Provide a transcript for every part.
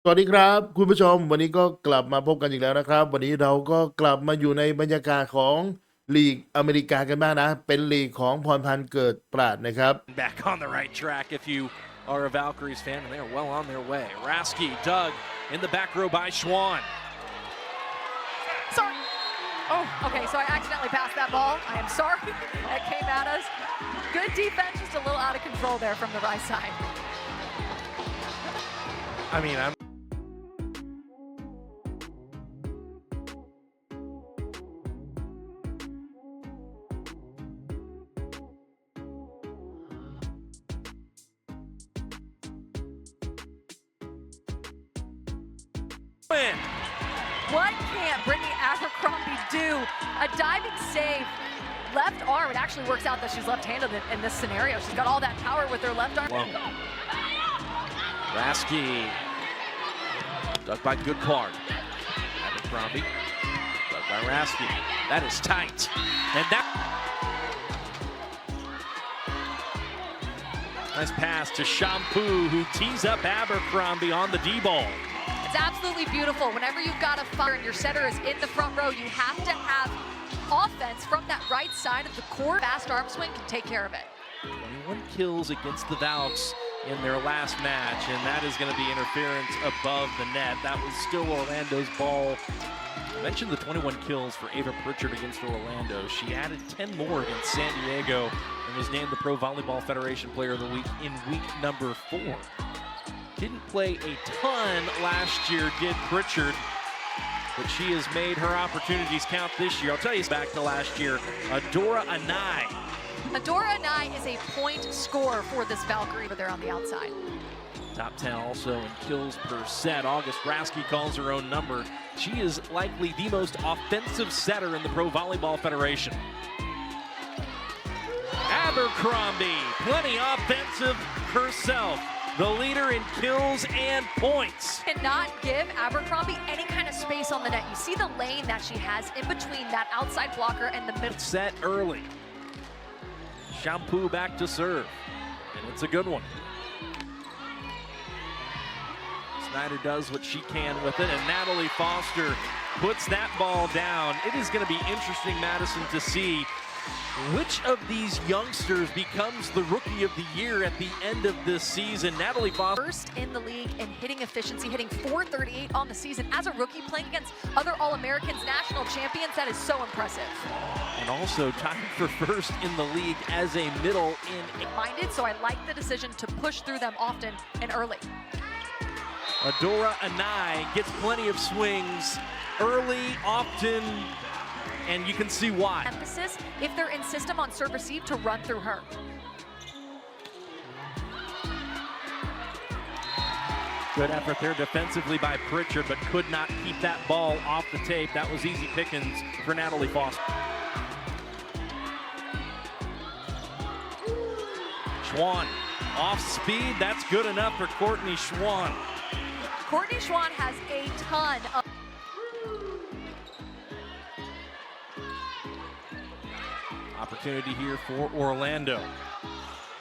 สวัสดีครับคุณผู้ชมวันนี้ก็กลับมาพบกันอีกแล้วนะครับวันนี้เราก็กลับมาอยู่ในบรรยากาศของลีกอเมริกากันบ้างนะเป็นลีกของพรพันธ์เกิดปราดนะครับ Back on the right track if you are a Valkyries fan, and they are well on their way. Rasky dug in the back row by Schwan. Sorry. Oh, okay, so I accidentally passed that ball. I am sorry. That came at us. Good defense, just a little out of control there from the right side. I mean, I'm win. What can't Brittany Abercrombie do? A diving save, left arm. It actually works out that she's left-handed in this scenario. She's got all that power with her left arm. Rasky dug by Goodpart. Abercrombie dug by Rasky. That is tight. And that nice pass to Shampoo, who tees up Abercrombie on the D-ball. It's absolutely beautiful. Whenever you've got a fire and your setter is in the front row, you have to have offense from that right side of the court. Fast arm swing can take care of it. 21 kills against the Valks in their last match, and that is going to be interference above the net. That was still Orlando's ball. I mentioned the 21 kills for Ava Pritchard against Orlando. She added 10 more against San Diego and was named the Pro Volleyball Federation Player of the Week in week number 4. Didn't play a ton last year, did Pritchard, but she has made her opportunities count this year. I'll tell you back to last year, Adora Anai. Adora Anai is a point scorer for this Valkyrie, but they're on the outside. Top 10 also in kills per set. August Rasky calls her own number. She is likely the most offensive setter in the Pro Volleyball Federation. Abercrombie, plenty offensive herself. The leader in kills and points. Cannot give Abercrombie any kind of space on the net. You see the lane that she has in between that outside blocker and the middle. Set early. Shampoo back to serve. And it's a good one. Snyder does what she can with it, and Natalie Foster puts that ball down. It is going to be interesting, Madison, to see which of these youngsters becomes the Rookie of the Year at the end of this season. Natalie Foster. First in the league in hitting efficiency, hitting .438 on the season as a rookie, playing against other All-Americans, national champions. That is so impressive. And also tied for first in the league as a middle in. Minded, so I like the decision to push through them often and early. Adora Anai gets plenty of swings early, often, and you can see why. Emphasis, if they're in system on serve receive, to run through her. Good effort there defensively by Pritchard, but could not keep that ball off the tape. That was easy pickings for Natalie Foster. Schwan, off speed, that's good enough for Courtney Schwan. Courtney Schwan has a ton of opportunity here for Orlando.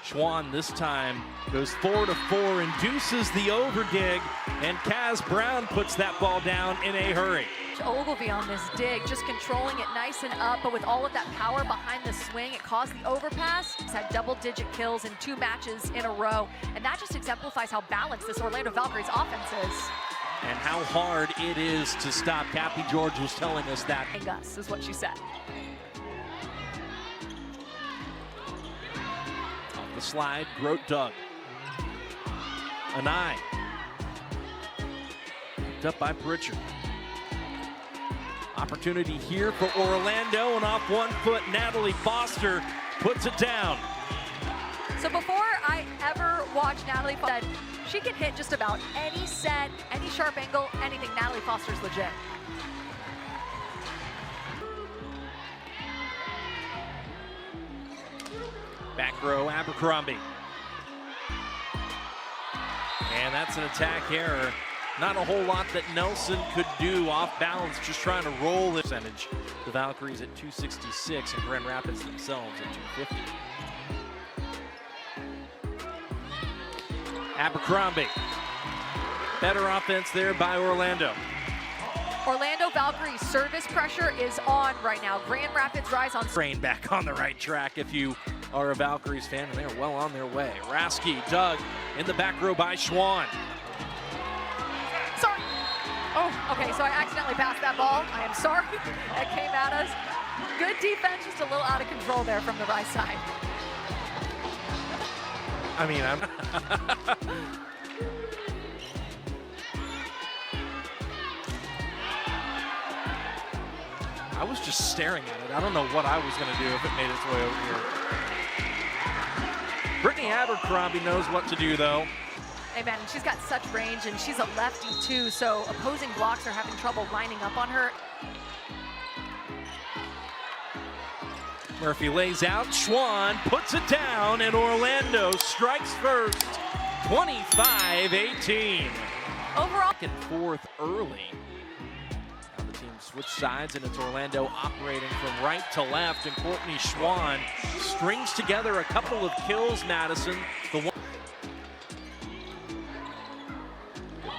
Schwan this time goes 4-4, induces the overdig, and Kaz Brown puts that ball down in a hurry. Ogilvie on this dig, just controlling it nice and up, but with all of that power behind the swing, it caused the overpass. He's had double-digit kills in 2 matches in a row, and that just exemplifies how balanced this Orlando Valkyries offense is. And how hard it is to stop. Kathy George was telling us that. Gus is what she said. Off the slide, Grote dug. Anai. Picked up by Pritchard. Opportunity here for Orlando, and off one foot, Natalie Foster puts it down. So before I ever watched Natalie Foster, she can hit just about any set, any sharp angle, anything. Natalie Foster's legit. Back row, Abercrombie. And that's an attack error. Not a whole lot that Nelson could do off balance, just trying to roll the percentage. The Valkyries at 266 and Grand Rapids themselves at 250. Abercrombie Better offense there by Orlando. Orlando Valkyrie's service pressure is on right now. Grand Rapids rise on. Train back on the right track if you are a Valkyries fan, and they're well on their way. Rasky dug in the back row by Schwan. Sorry. Oh, okay, so I accidentally passed that ball. I am sorry. That came at us. Good defense, just a little out of control there from the right side. I mean, I was just staring at it. I don't know what I was going to do if it made its way over here. Brittany Abercrombie knows what to do, though. Hey, man, she's got such range, and she's a lefty, too, so opposing blocks are having trouble lining up on her. Murphy lays out, Schwan puts it down, and Orlando strikes first, 25-18. Overall, Back and forth early. Now the team switch sides, and it's Orlando operating from right to left, and Courtney Schwan strings together a couple of kills, Madison. The one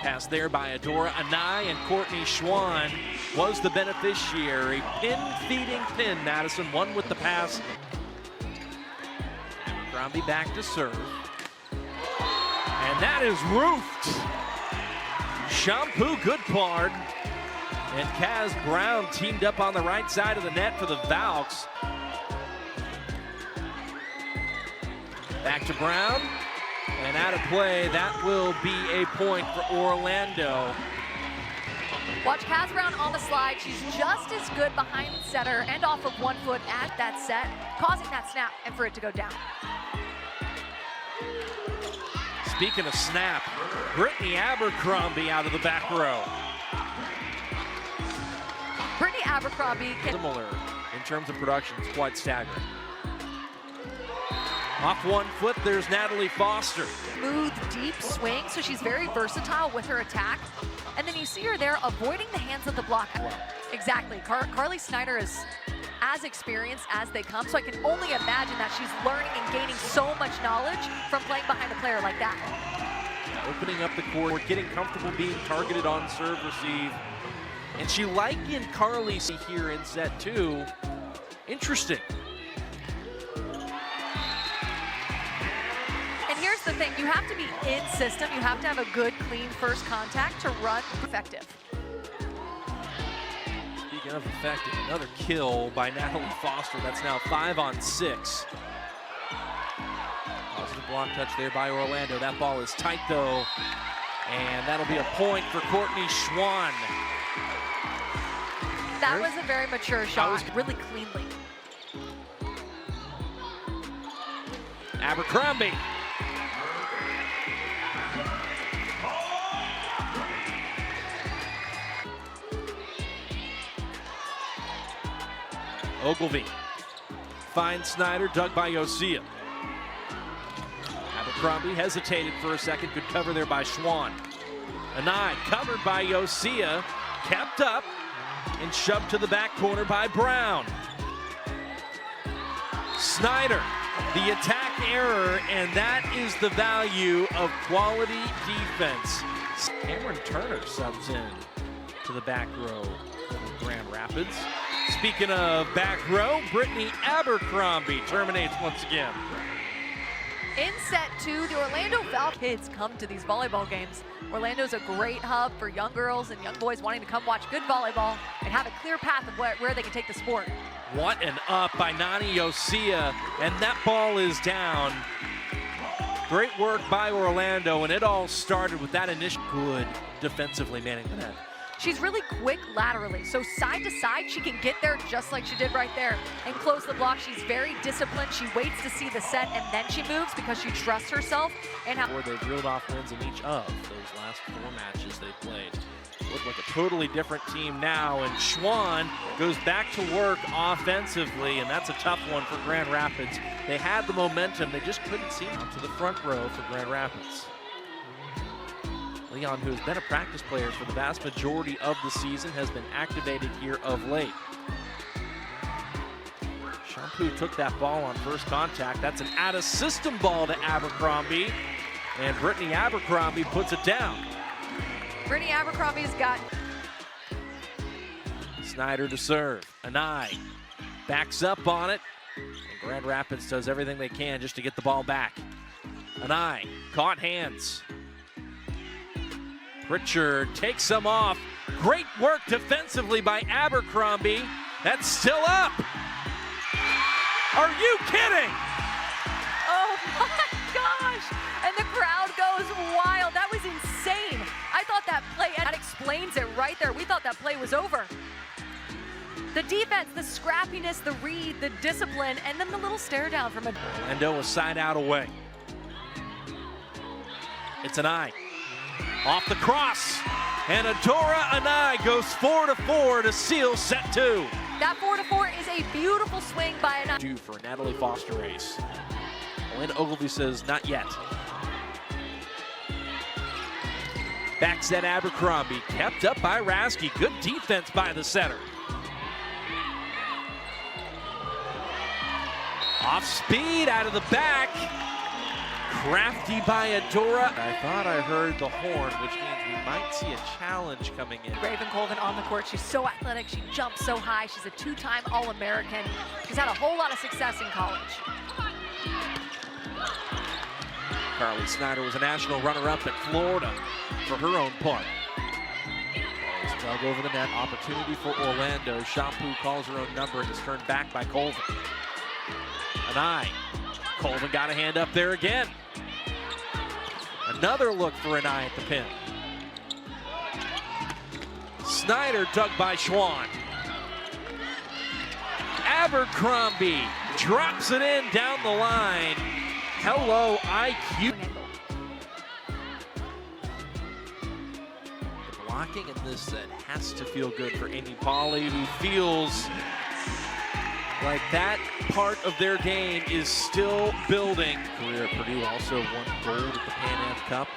pass there by Adora Anai, and Courtney Schwan was the beneficiary. Pin-feeding pin, Madison, one with the pass. Abercrombie back to serve. And that is roofed. Shampoo Goodpard and Kaz Brown teamed up on the right side of the net for the Valks. Back to Brown. And out of play, that will be a point for Orlando. watch Kaz Brown on the slide. She's just as good behind the setter and off of 1 foot at that set, causing that snap and for it to go down. Speaking of snap, Brittany Abercrombie out of the back row. Brittany Abercrombie can... Similar in terms of production, it's quite staggering. Off 1 foot, there's Natalie Foster. Smooth, deep swing, so she's very versatile with her attack. And then you see her there avoiding the hands of the block. Exactly. Carly Snyder is as experienced as they come, so I can only imagine that she's learning and gaining so much knowledge from playing behind a player like that. Opening up the court, getting comfortable being targeted on serve receive. And she likened Carly here in set 2. Interesting. And here's the thing, you have to be in system, you have to have a good, clean first contact to run effective. Speaking of effective, another kill by Natalie Foster. That's now 5 on 6. Positive block touch there by Orlando. That ball is tight though. And that'll be a point for Courtney Schwan. That was a very mature shot, really cleanly. Abercrombie. Ogilvy finds Snyder, dug by Yosia. Abercrombie hesitated for a second, good cover there by Schwan. Anai covered by Yosia, kept up, and shoved to the back corner by Brown. Snyder, the attack error, and that is the value of quality defense. Cameron Turner subs in to the back row for Grand Rapids. Speaking of back row, Brittany Abercrombie terminates once again. In set 2, the Orlando Valk kids come to these volleyball games. Orlando's a great hub for young girls and young boys wanting to come watch good volleyball and have a clear path of where they can take the sport. What an up by Nani Yosia, and that ball is down. Great work by Orlando, and it all started with that initial good defensively manning the net. She's really quick laterally, so side to side, she can get there just like she did right there and close the block. She's very disciplined. She waits to see the set, and then she moves because she trusts herself. And how they've reeled off wins in each of those last 4 matches they've played. Look like a totally different team now, and Schwan goes back to work offensively, and that's a tough one for Grand Rapids. They had the momentum, they just couldn't see it to the front row for Grand Rapids. Leon, who has been a practice player for the vast majority of the season, has been activated here of late. Shampoo took that ball on first contact. That's an out-of-system ball to Abercrombie, and Brittany Abercrombie puts it down. Brittany Abercrombie's got Snyder to serve. Anai backs up on it. And Grand Rapids does everything they can just to get the ball back. Anai caught hands. Pritchard takes some off. Great work defensively by Abercrombie. That's still up. Are you kidding? Oh my gosh! And the crowd goes wild. That was insane. I thought that play, that explains it right there. We thought that play was over. The defense, the scrappiness, the read, the discipline, and then the little stare down from Orlando a side out away. It's Anai. Off the cross. And Adora Anai goes 4-4 to seal set 2. That 4-4 is a beautiful swing by Anai. Due for Natalie Foster race. Lynn Ogilvie says not yet. Back set Abercrombie, kept up by Rasky. Good defense by the setter. Off speed, out of the back. Crafty by Adora. I thought I heard the horn, which means we might see a challenge coming in. Raven Colvin on the court. She's so athletic. She jumps so high. She's a two-time All-American. She's had a whole lot of success in college. Carly Snyder was a national runner-up at Florida for her own part. Ball is dug over the net. Opportunity for Orlando. Shampoo calls her own number and is turned back by Colvin. Anai. Colvin got a hand up there again. Another look for Anai at the pin. Snyder dug by Schwann. Abercrombie drops it in down the line. Hello, IQ. The blocking in this set has to feel good for Amy Pauley, who feels like that part of their game is still building. Career at Purdue also won gold at the Pan Am Cup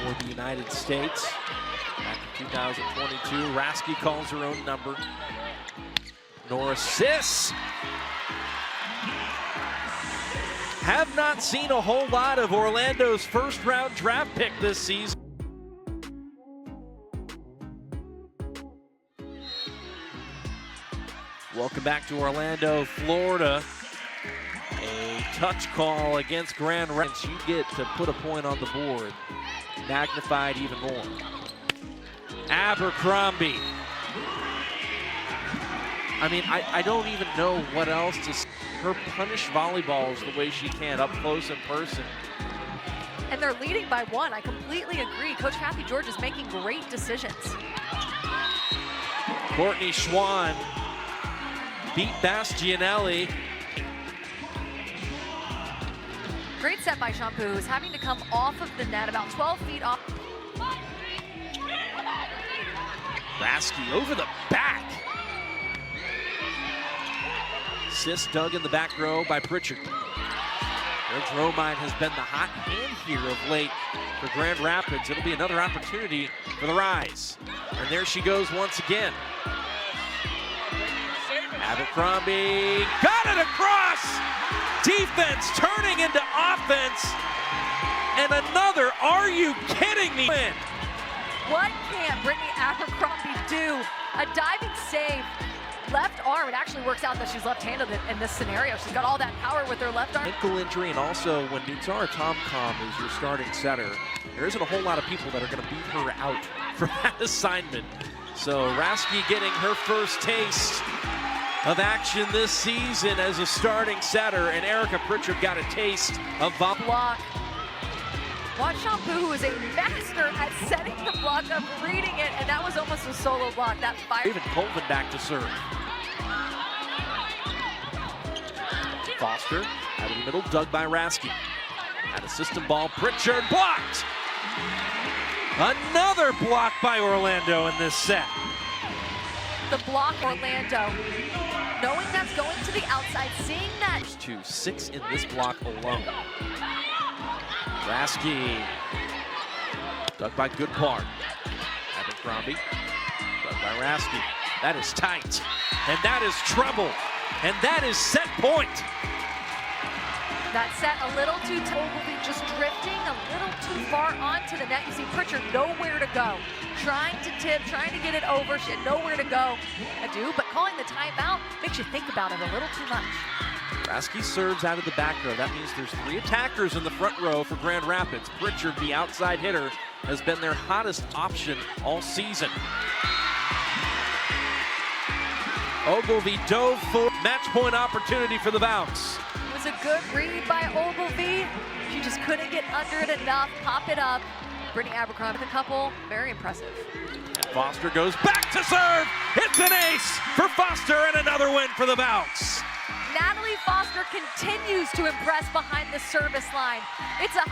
for the United States back in 2022. Rasky calls her own number. Nora Sis. Have not seen a whole lot of Orlando's first round draft pick this season. Welcome back to Orlando, Florida. A touch call against Grand Rapids. You get to put a point on the board, magnified even more. Abercrombie. I mean, I don't even know what else to say. Her punish volleyballs the way she can, up close in person. And they're leading by one. I completely agree. Coach Kathy George is making great decisions. Courtney Schwann beat Bastianelli. Great set by Shampoo, who's having to come off of the net about 12 feet off. Rasky over the back. Sis dug in the back row by Pritchard. Reg Romine has been the hot hand here of late for Grand Rapids. It'll be another opportunity for the Rise. And there she goes once again. Abercrombie got it across! Defense turning into offense. And another, are you kidding me? Win. What can Brittany Abercrombie do? A diving save. Left arm, it actually works out that she's left-handed in this scenario. She's got all that power with her left arm. Ankle injury, and also when nootsaratomkom is your starting setter, there isn't a whole lot of people that are going to beat her out for that assignment. So Rasky getting her first taste of action this season as a starting setter, and Erica Pritchard got a taste of block. Watch Shampoo, who is a master at setting the block up, reading it, and that was almost a solo block. That fire. Even Colvin back to serve. Foster out of the middle, dug by Rasky. At a system ball, Pritchard blocked. Another block by Orlando in this set. The block, Orlando. Knowing that's going to the outside, seeing that. 6 in this block alone. Rasky, dug by Goodpart. Abercrombie, dug by Rasky. That is tight, and that is trouble, and that is set point. That set a little too Ogilvie just drifting a little too far onto the net. You see Pritchard nowhere to go. Trying to tip, trying to get it over. She had nowhere to go. But calling the timeout makes you think about it a little too much. Rasky serves out of the back row. That means there's 3 attackers in the front row for Grand Rapids. Pritchard, the outside hitter, has been their hottest option all season. Ogilvy dove for match point opportunity for the bounce. It was a good read by Ogilvy. She just couldn't get under it enough. Pop it up. Brittany Abercrombie with a couple. Very impressive. And Foster goes back to serve. It's an ace for Foster and another win for the bounce. Natalie Foster continues to impress behind the service line. It's a high